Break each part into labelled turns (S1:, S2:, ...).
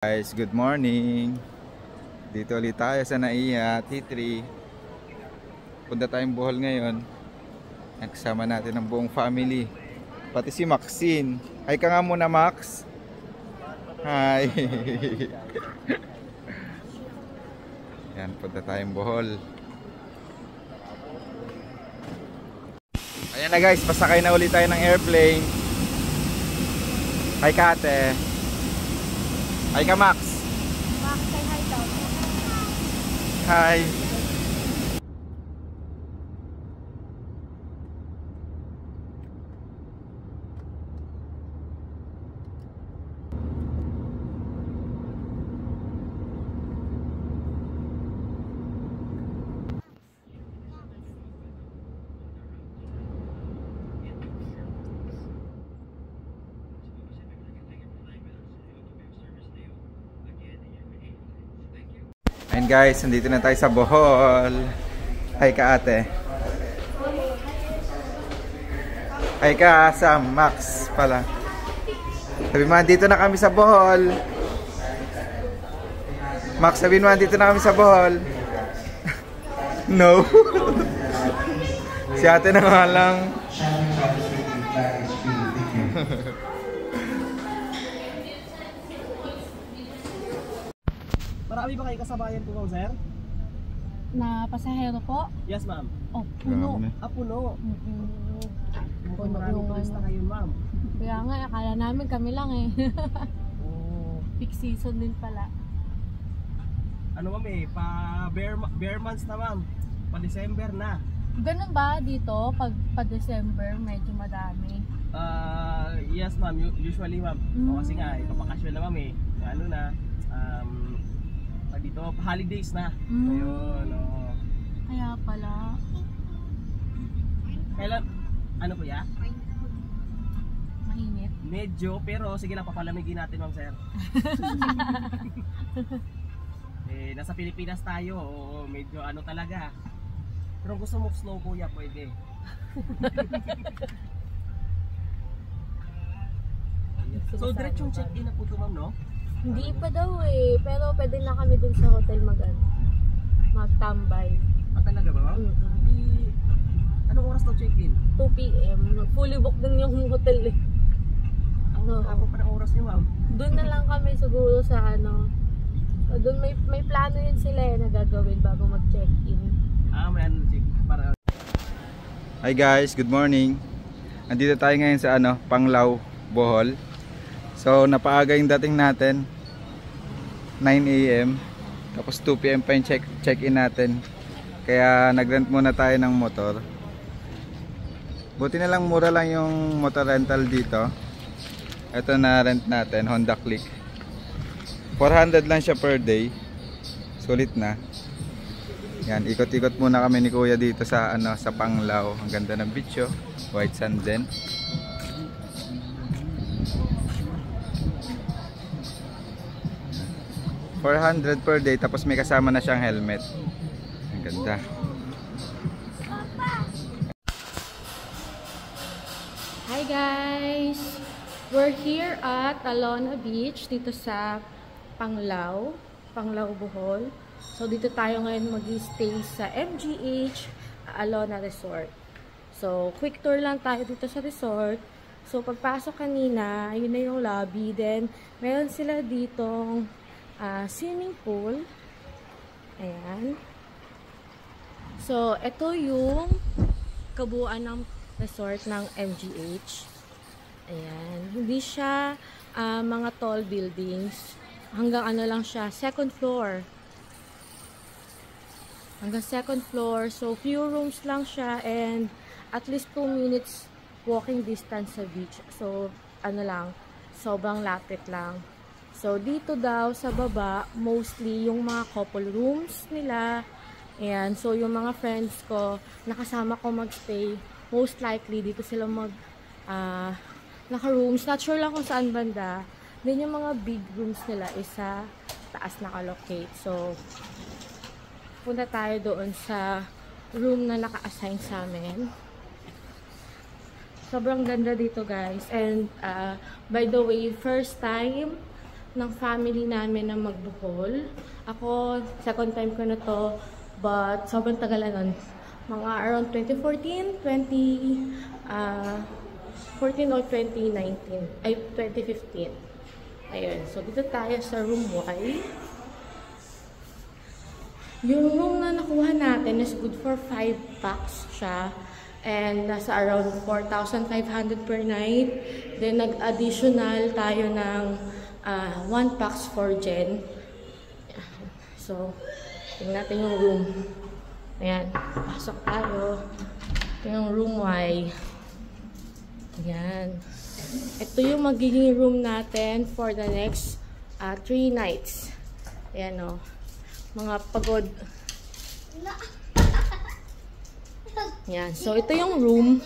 S1: Guys, good morning. Dito ulit tayo sa NAIA T3. Punta tayong Bohol ngayon. Nagsama natin ang buong family. Pati si Maxine. Hi ka nga muna, Max. Hi. Yan, punta tayong Bohol. Ayan na guys, pasakay na ulit tayo ng airplane. Hi ka ate. Hi ka Max.
S2: Max, say hi daw.
S1: Hi. Ayan guys, nandito na tayo sa Bohol. Hi ka ate. Hi ka Sam, Max pala. Sabi mo, dito na kami sa Bohol. Max, sabi mo, dito na kami sa Bohol. No. Si ate na nga lang.
S3: Marami ba kayo kasabayan po, sir?
S2: Na pasahero po?
S3: Yes, ma'am.
S2: Oh, puno.
S3: Puno.
S2: Puno
S3: Maraming
S2: yung
S3: turista ngayon, ma'am.
S2: Kaya nga, akala namin kami lang eh.
S3: Oh.
S2: Peak season din pala.
S3: Ano ma'am pa bare months na ma'am. Pa December na.
S2: Ganun ba dito? Pag pa-December, medyo madami.
S3: Yes ma'am, usually ma'am. O kasi nga, ipapakasyon na ma'am Ano na, dito, holidays na. Ayun, oo.
S2: Kaya pala.
S3: Kailan, ano po ya?
S2: Mainit.
S3: Medyo, pero sige lang, papalamigin natin ma'am sir. Nasa Pilipinas tayo, oo, medyo ano talaga. Pero kung gusto mo snow kuya, pwede. So, diretsong check-in na po ito ma'am, no?
S2: Hindi pa daw eh, pero pwede na kami dun sa hotel magtambay.
S3: Talaga ba ma'am? Anong oras daw check-in?
S2: 2 PM. Fully booked din yung hotel eh.
S3: Ako pa ng oras niyo ma'am?
S2: Doon na lang kami siguro sa doon may plano yun sila na gagawin bago mag-check-in.
S3: May ano check para.
S1: Hi guys, good morning. Andito tayo ngayon sa Panglao, Bohol. So napaaga yung dating natin, 9 AM. Tapos 2 PM pa yung check-in natin. Kaya nag-rent muna tayo ng motor. Buti na lang mura lang yung motor rental dito. Ito na rent natin, Honda Click. 400 lang siya per day. Sulit na. Yan, ikot-ikot muna kami ni Kuya dito sa sa Panglao. Ang ganda ng beach, oh. White sand din. $400 per day, tapos may kasama na siyang helmet. Ang ganda.
S2: Hi guys! We're here at Alona Beach dito sa Panglao, Bohol. So dito tayo ngayon mag-stay sa MGH Alona Resort. So quick tour lang tayo dito sa resort. So pagpasok kanina, yun na yung lobby. Then meron sila ditong swimming pool. Ayan. So ito yung kabuuan ng resort ng MGH. Ayan. Hindi siya mga tall buildings. Hanggang lang siya, second floor. Hanggang second floor. So few rooms lang siya and at least 2 minutes walking distance sa beach. So lang, sobrang lapit lang. So dito daw sa baba, mostly yung mga couple rooms nila. Ayan. So yung mga friends ko, nakasama ko magstay, most likely dito sila naka-rooms. Not sure lang kung saan banda. Then yung mga big rooms nila is sa taas naka-locate. So punta tayo doon sa room na naka-assign sa amin. Sobrang ganda dito guys. And by the way, first time ng family namin na magbuhol. Ako, second time ko na to, but sobrang tagal na nun. Mga around 2014, 14 or 2019, ay 2015. Ayun, so dito tayo sa room Y. Yung room na nakuha natin is good for 5 packs siya. And nasa around 4,500 per night. Then nag-additional tayo ng 1 packs for Jen. So, tingnan natin yung room. Ayan, pasok tayo. Ito yung room Y. Ayan. Ito yung magiging room natin for the next 3 nights. Ayan o. Mga pagod. Ayan. So, ito yung room.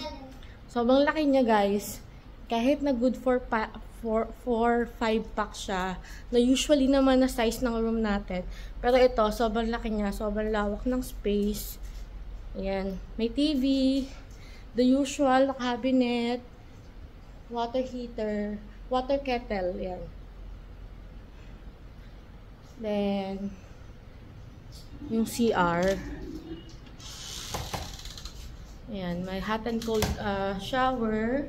S2: Sobrang laki niya, guys. Kahit na good for 5 packs siya. Na usually naman na size ng room natin. Pero ito, sobrang laki niya. Sobrang lawak ng space. Ayan. May TV. The usual cabinet. Water heater. Water kettle. Ayan. Then, yung CR. Ayan. May hot and cold shower.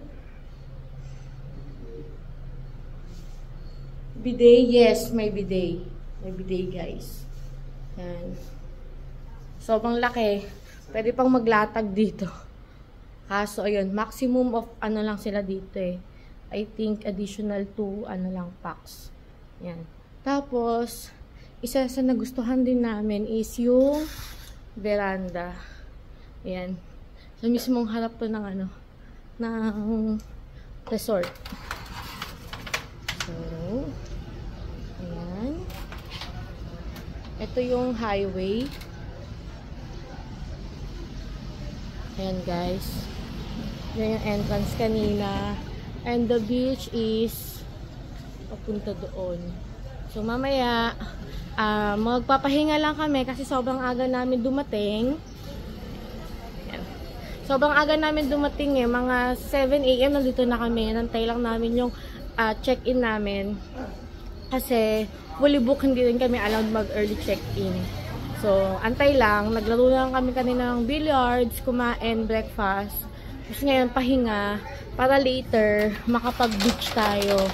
S2: Bidet, yes, may bidet. May bidet, guys. Yan. Sobrang laki. Pwede pang maglatag dito. Kaso, ayun, maximum of ano lang sila dito eh. I think additional 2 ano lang packs. Yan. Tapos, isa sa nagustuhan din namin is yung veranda. Yan. Sa mismong harap to ng ano, ng resort. So, ayan. Ito yung highway. Ayan, guys. Yan yung entrance kanina. And the beach is papunta doon. So, mamaya, magpapahinga lang kami kasi sobrang aga namin dumating. Ayan. Sobrang aga namin dumating eh. Mga 7 AM nandito na kami. Nantay lang namin yung check-in namin. Kasi, fully book, hindi rin kami allowed mag-early check-in. So, antay lang. Naglaro lang kami kanina ng billiards, kumain, breakfast. Tapos ngayon, pahinga. Para later, makapag-beach tayo.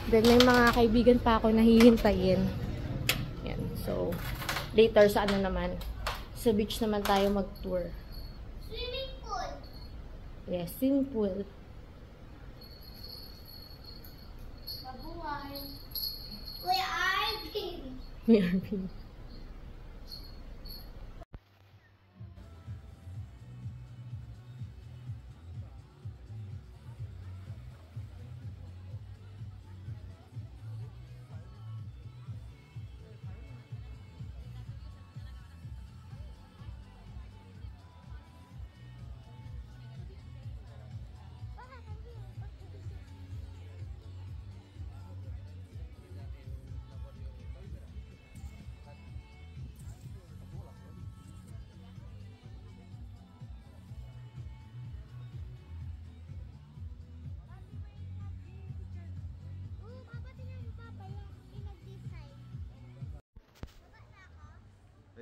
S2: Then, may mga kaibigan pa ako na hihintayin. Yan. So, later sa ano naman. Sa beach naman tayo mag-tour.
S4: Swimming pool.
S2: Yes, swimming pool.
S4: Mabuhay. Where are you?
S2: We are being.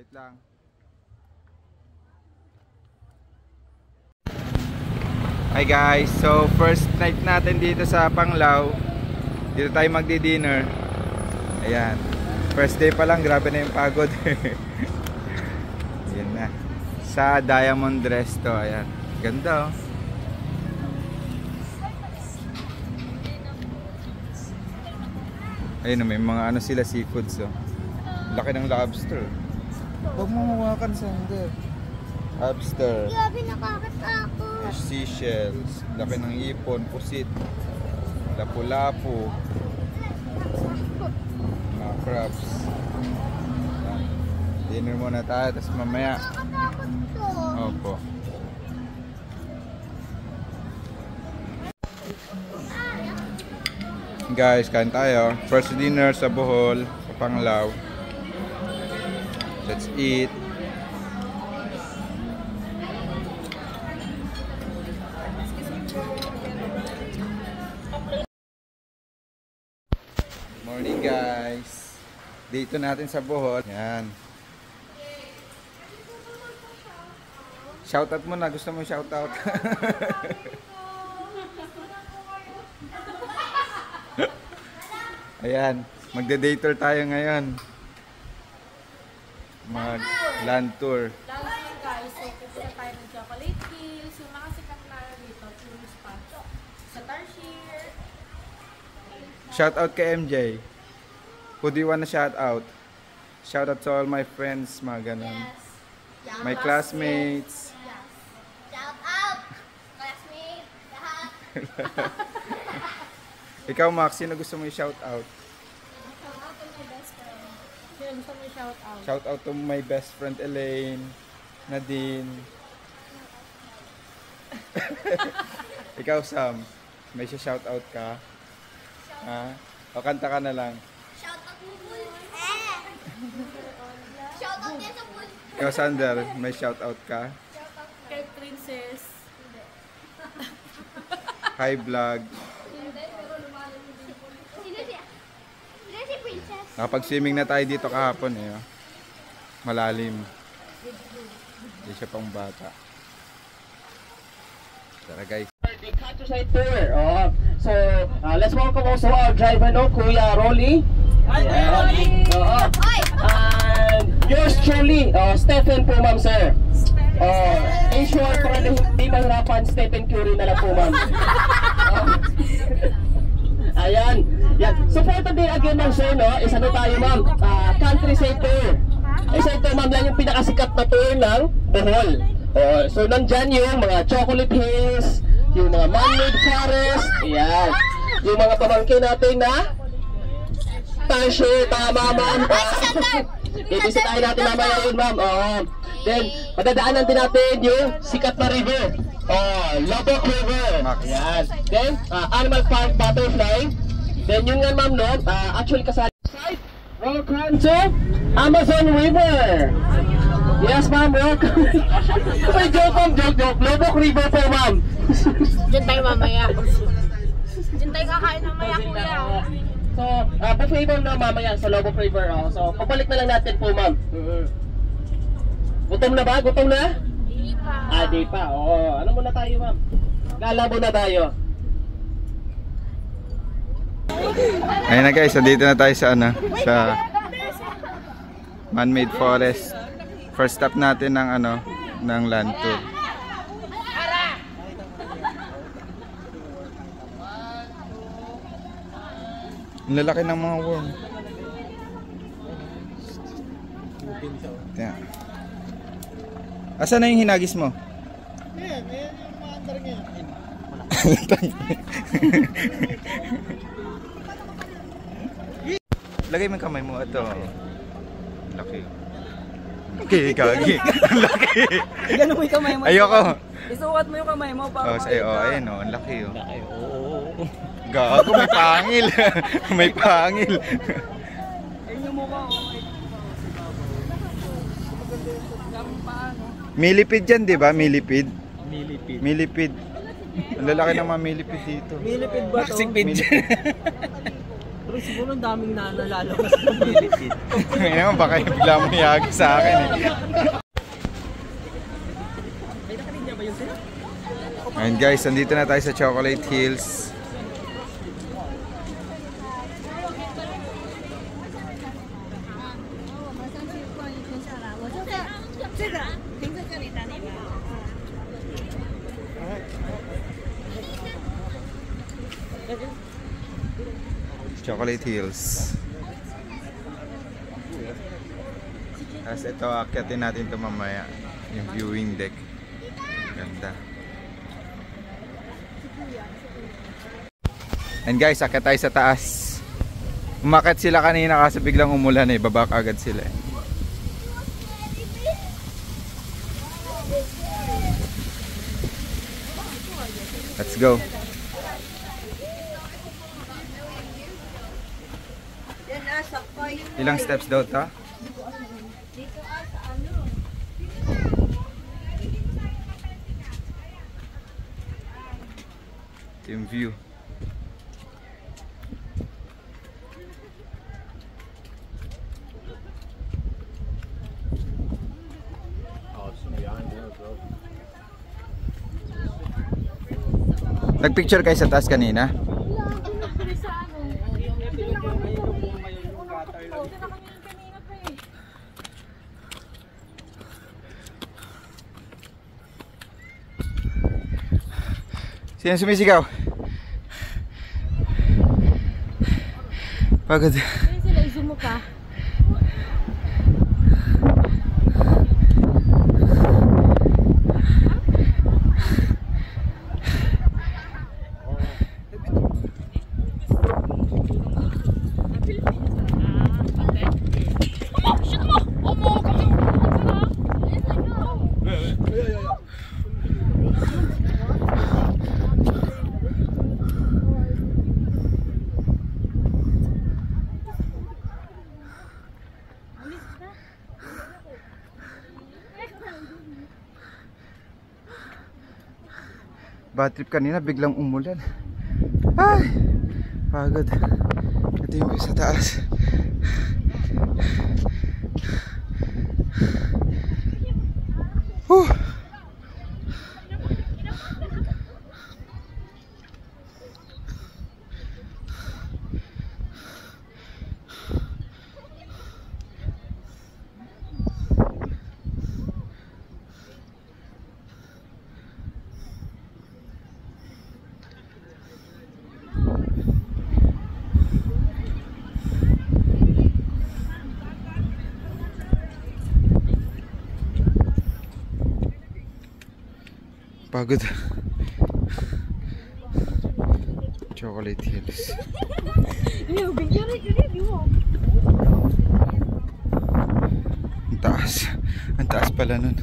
S1: Wait lang. Hi guys, so first night natin dito sa Panglao. Dito tayo magdi-dinner. Ayan. First day pa lang, grabe na yung pagod. Ayan na. Sa Diamond Resto, ayan. Ganda oh. Ayun, may mga ano sila, seafoods oh. Laki ng lobster. Huwag mo mawakan, Sander. Lobster.
S4: Grabe, nakakatakot.
S1: Seashells. Laki ng ipon, pusit. Lapu-lapu. Mga crabs. Dinner muna tayo, tapos mamaya.
S4: Nakakatakot to.
S1: Opo. Guys, kain tayo. First dinner sa Bohol, sa Panglao. Let's eat. Morning guys. Dito natin sa Bohol. Yan. Shoutout mo na. Gusto mo shoutout? Ayan. Magde-day tour tayo ngayon. Mag-land tour.
S2: Lalo guys, so pupunta tayo ng Chocolate Hills. Yung nakasikat na dito, tourist spot. Sa Tarsier.
S1: Shoutout kay MJ. Who do you wanna shout out? Shout out to all my friends, mga ganun. My classmates.
S4: Shout out! Classmate! Lahat!
S1: Ikaw, Max, sino gusto mo i-shout out?
S2: Sino gusto mo i-shout out?
S1: Shout out to my best friend Elaine, Nadine. Ikaw, Sam, may shout out ka? Ha? O kanta ka na lang.
S4: Shout out mo, Bull! Shout out din sa Bull!
S1: Ikaw, Sander, may shout out ka?
S2: Kay Princess.
S1: Hi, vlog.
S4: Sino siya? Sino si Princess?
S1: Nakapag-swimming na tayo dito kahapon eh. Oh. Malalim. Hindi siya pang bata. Tara guys.
S3: The countryside tour. So, let's welcome also our driver, no, Kuya Rolly. Hi, Kuya Rolly. And yours truly, Stephen po, ma'am, sir. In short, para hindi mahirapan, Stephen Curry na lang po, ma'am. Ayan. Yan. So for today again, ma'am, sir, no, is ano tayo, ma'am? Countryside tour. Isa ito, ma'am, yan yung pinakasikat na tour ng Bohol. So nandyan yung mga Chocolate Hills, yung mga man-made forest, ayan. Yung mga pamangkin natin na Tarsier, tama, ma'am. Ibisitahin natin mamaya yun, ma'am. Then, madadaanan din natin yung sikat na river. Lubbock River. Ayan. Then, Animal Park Butterfly. Then, yung nga, ma'am, no, actually kasali. Welcome to Amazon River. Yes, ma'am, welcome. May joke, ma'am, joke. Lubbock River po, ma'am.
S2: Diyan tayo mamaya. Diyan tayo kakain mamaya, kuya.
S3: So, buffet ma'am na mamaya sa Lubbock River. So, pabalik na lang natin po, ma'am. Gutom na ba? Gutom na?
S2: Di pa.
S3: Di pa. Oo. Ano muna tayo, ma'am? Gala muna tayo.
S1: Ayun na guys, so dito na tayo sa ano, sa man-made forest. First stop natin ng ano, ng land tour. Ang lalaki ng mga worm. Tiyan. Asan na yung hinagis mo? Lagay mo yung kamay mo. Ito. Laki. Okay, kagi. Laki.
S5: Ganun mo yung kamay mo.
S1: Ayoko.
S5: Isukat mo yung kamay mo para
S1: Sa'yo. Ayun o. Ang laki o. Gago, may pangil. May pangil.
S5: Ayun yung mukha ko.
S1: Millipede yan, di ba? Millipede.
S3: Millipede.
S1: Millipede. Ang lalaki ng mga millipede dito.
S5: Millipede ba to?
S1: Millipede.
S5: Pero siguro ang daming nalalabas ng millipede.
S1: Ngayon, baka bigla mo yagi sa akin eh. Ayun guys, nandito na tayo sa Chocolate Hills. Chocolate Hills. Tapos ito, akyatin natin ito mamaya. Yung viewing deck. Ganda. And guys, akyat tayo sa taas. Umakyat sila kanina kasi biglang umulan eh. Babak agad sila eh. Let's go. Ilang steps daw ta? Yung view. Nagpicture kayo sa taas kanina? Sino sumisigaw? Pagod.
S2: Ayun sila, izoom mo ka.
S1: Bad trip kanina, biglang umulan. Ay, pagod. Ito yung view sa taas. Pagod. Chocolate Hills. Ang taas. Ang taas pala nun.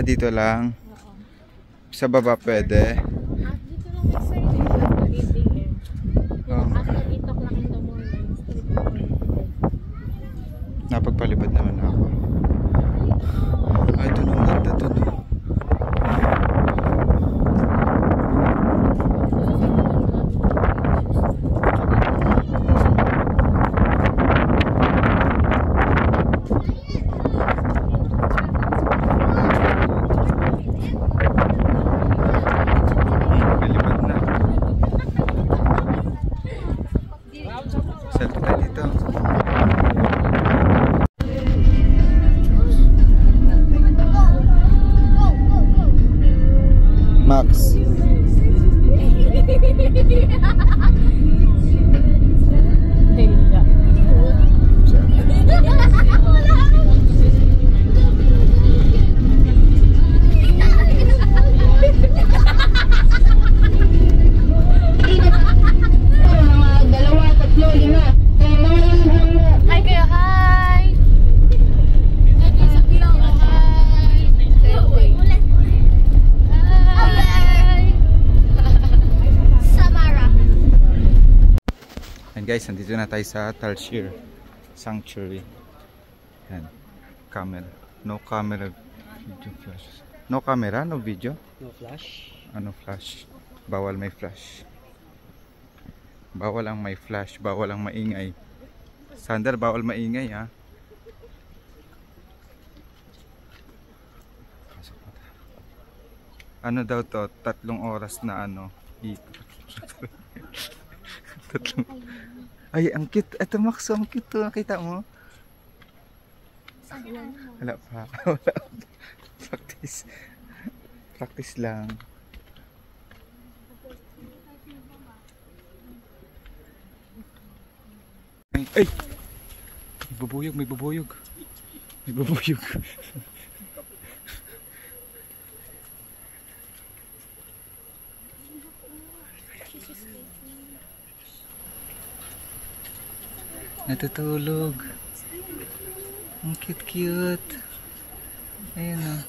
S1: Dito lang. Sa baba pwede.
S2: Dito lang excited. After 8 o'clock in the morning.
S1: Napagpalibad naman ako. Ito nung ganda dun. Palibad na. Selfie tayo dito. Max.
S2: Hi kayo, hi!
S4: Samara.
S1: And guys, nandito na tayo sa Talshir Sanctuary. Yan. Camera. No camera video flash. No camera, no video.
S5: No flash.
S1: Ano flash? Bawal may flash. Bawal ang may flash, bawal ang maingay. Sander, bawal maingay ha. Ano daw to? 3 oras na ano. Tatlong. Ay, ang cute. Ito Max, ang cute to. Nakita mo? Wala pa. Wala. Practice. Practice lang. Ay! May bubuyog, may bubuyog. May bubuyog. Natutulog. Ang cute-cute. Ayan o.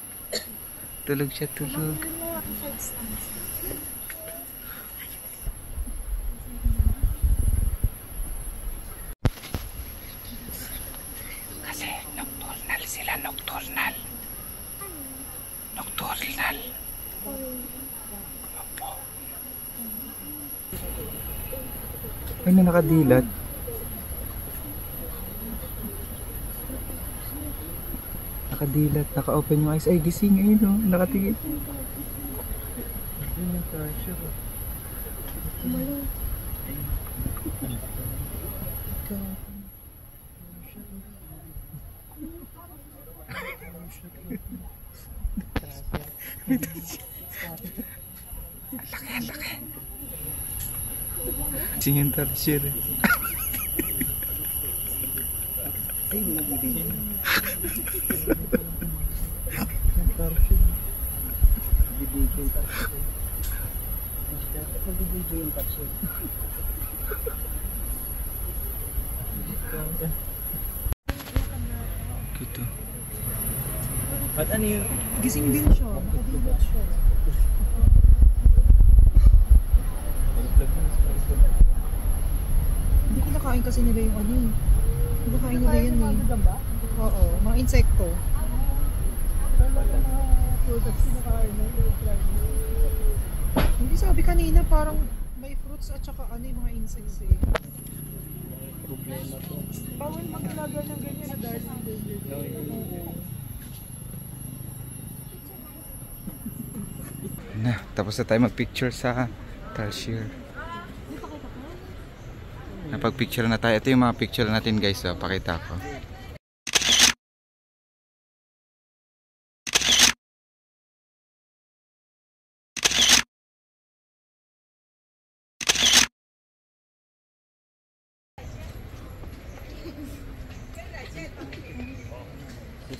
S1: Tulog siya, tulog. Kasi nocturnal sila, nocturnal. Nocturnal. Opo. Ay, may nakadilat. Nakadilat, naka-open yung eyes. Ay, gising ayun o. Nakatingin. Ang laki. Gising yung tarsier.
S5: Ay, nabibigyan. Nagbibigay yung tapos.
S1: Kito.
S5: At ano yun? Gising din siya. Nakadilat siya. Hindi kinakain kasi nila yung ano eh. Kinakain nila yun eh. Oo, mga insekto. Hindi sabi kanina parang may fruits at saka ano yung mga insects eh. Problema to. Bawal mag-alaga ng ganyan na dahil
S1: Na, tapos na tayo mag-picture sa tarsier. Napag-picture na tayo. Ito yung mga picture natin guys. So, pakita ko.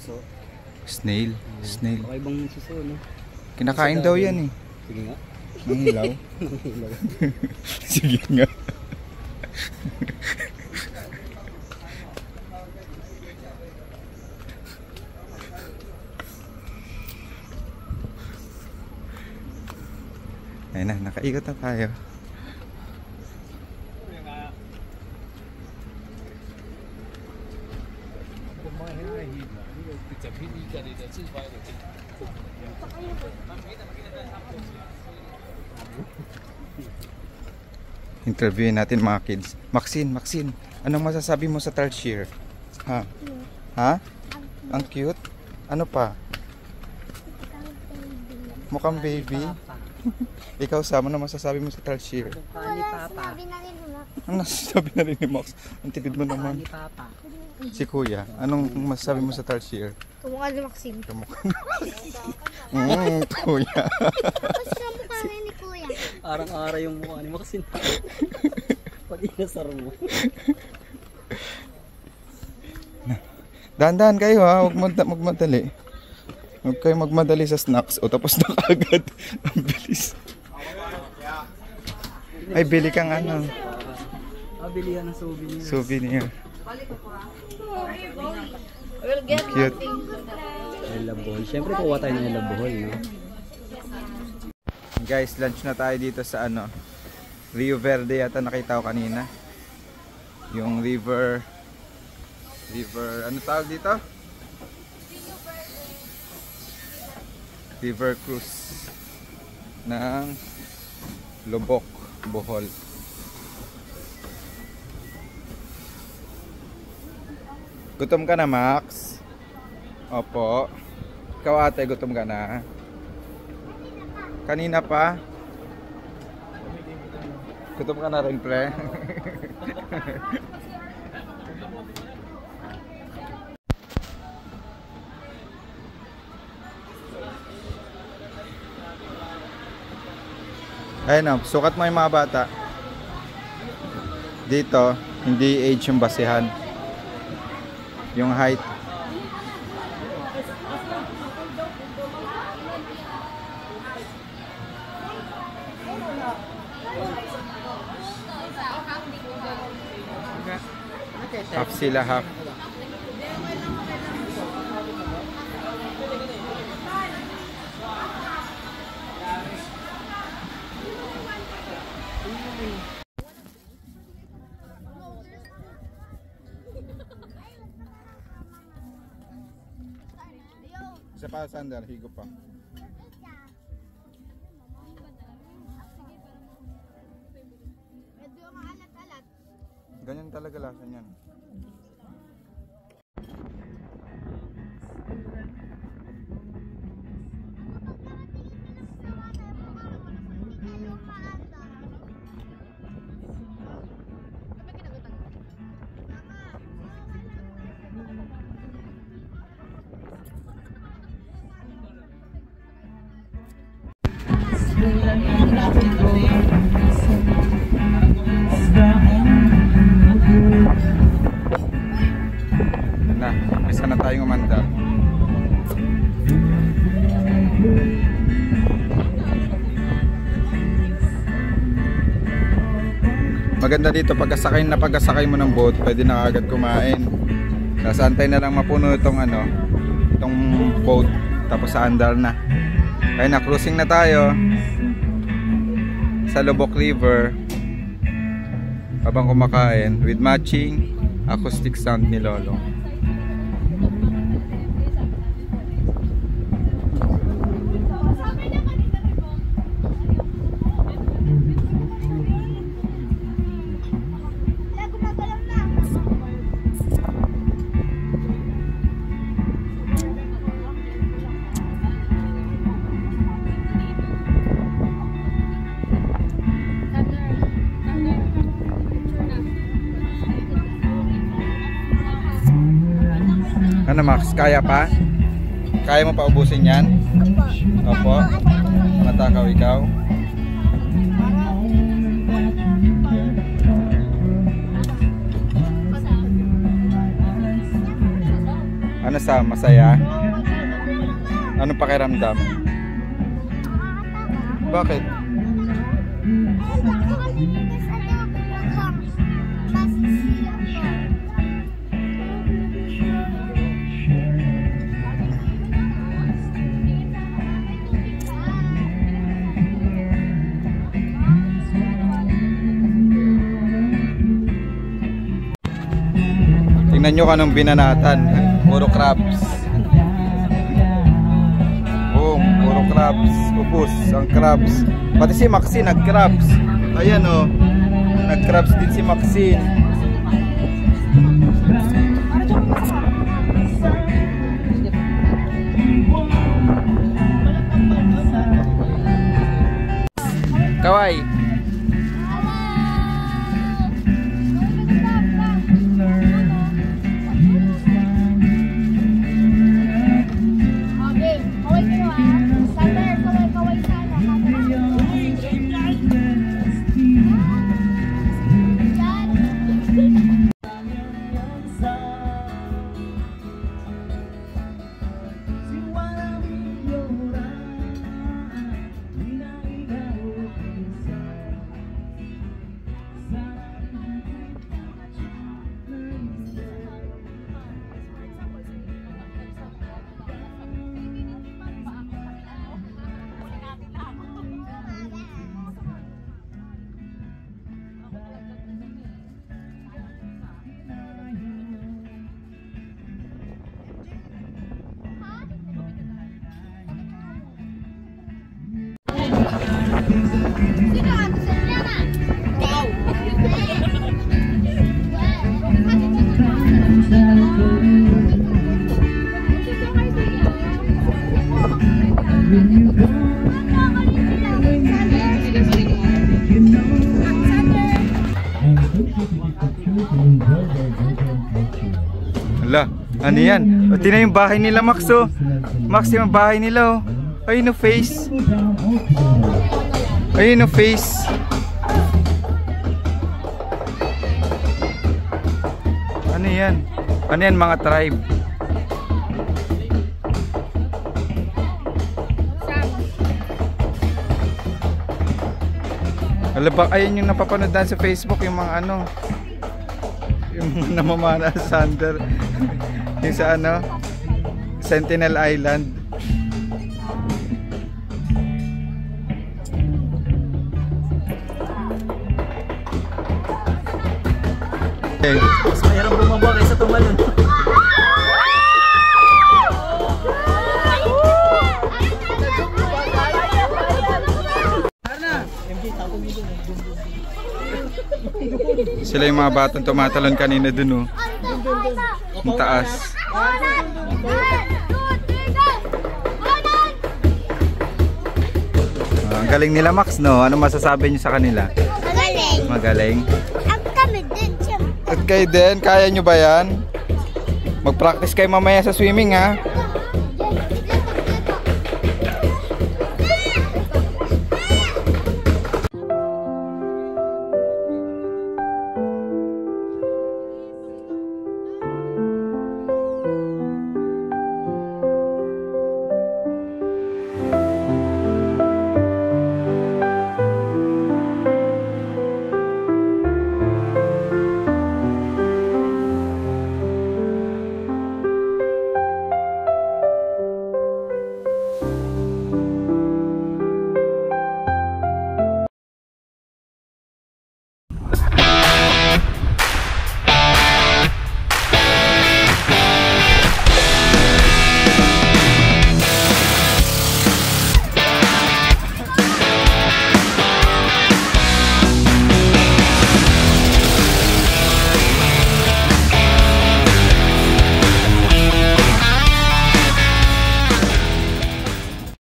S5: suso.
S1: Snail. Snail.
S5: Ibang suso, no?
S1: Kinakain daw yan eh.
S5: Sige nga.
S1: Nangilaw.
S5: Nangilaw.
S1: Sige nga. Ayun na, nakaikot na tayo. Interviewin natin mga kids. Maxine, anong masasabi mo sa tarsier? Ha? Ha? Ang cute? Ano pa? Mukhang baby. Ikaw Sam, ano masasabi mo sa tarsier?
S4: Wala, sinabi na rin mo.
S1: Ang nasasabi na rin ni Max. Ang tipid mo naman. Si Kuya, anong masasabi mo sa tarsier?
S4: Kumukha ni Maxine.
S1: Kuya.
S4: Kasi sa mukha na ni Kuya.
S5: Arang-ara yung mukha ni Maxine. Pag inasar mo.
S1: Dahan-dahan kayo ha, huwag magmadali. Huwag kayo magmadali sa snacks. O tapos na kaagad. Ang bilis. Ay, bili kang ano.
S5: Bilihan ng souvenir.
S1: Souvenir.
S4: We'll get
S1: Cute.
S5: Ella Bohol. Siyempre kuha tayo ng Ella Bohol, no?
S1: Guys, lunch na tayo dito sa ano, Rio Verde yata nakita ko kanina. Yung river, ano tawag dito? River cruise ng Lubok, Bohol. Gutom ka na, Max? Opo. Ikaw ate, gutom ka na? Kanina pa? Gutom ka na rin, pre? Ayun o, sukat mo yung mga bata. Dito, hindi age yung basihan. Yung height. Half sila, half. Isa pa sandal, higo pa.
S4: Medyo maalat-alat.
S1: Ganyan talaga lasa niyan. Na, isa na tayong umandar. Maganda dito pagkasakay mo ng boat, pwede na agad kumain. Tapos antay na lang mapuno itong itong boat, tapos sa andar na. Kaya na cruising na tayo sa Lubok River habang kumakain with matching acoustic sound ni Lolo. Ano Max, kaya pa? Kaya mo pa ubusin yan? Opo. Matakaw ikaw. Ano sa masaya? Ano pakiramdam? Bakit? Tingnan nyo kanong binanatan. Puro crabs. Boom, puro crabs. Upos ang crabs. Pati si Maxine nag-crabs. Ayan o, nag-crabs din si Maxine. Kawai. Hala, ano yan? O, tingnan yung bahay nila, Max, oh. Max, yung bahay nila, oh. Ayun no face. Ayun no face. Ano yan? Ano yan, mga tribe? Hala, ba, ayun yung napapanood sa Facebook, yung mga ano, yung namamana sa Sander. Yung sa ano, Sentinel Island. Okay.
S3: Mas mahirap bumaba kaysa tumalon.
S1: Sila yung mga batang tumatalon kanina dun, oh. Ang taas. Ang galing nila, Max, no? Ano masasabi niyo sa kanila?
S4: Magaling.
S1: Magaling.
S4: Ang kami din, siyempre.
S1: At kayo din, kaya nyo ba yan? Mag-practice kayo mamaya sa swimming, ha?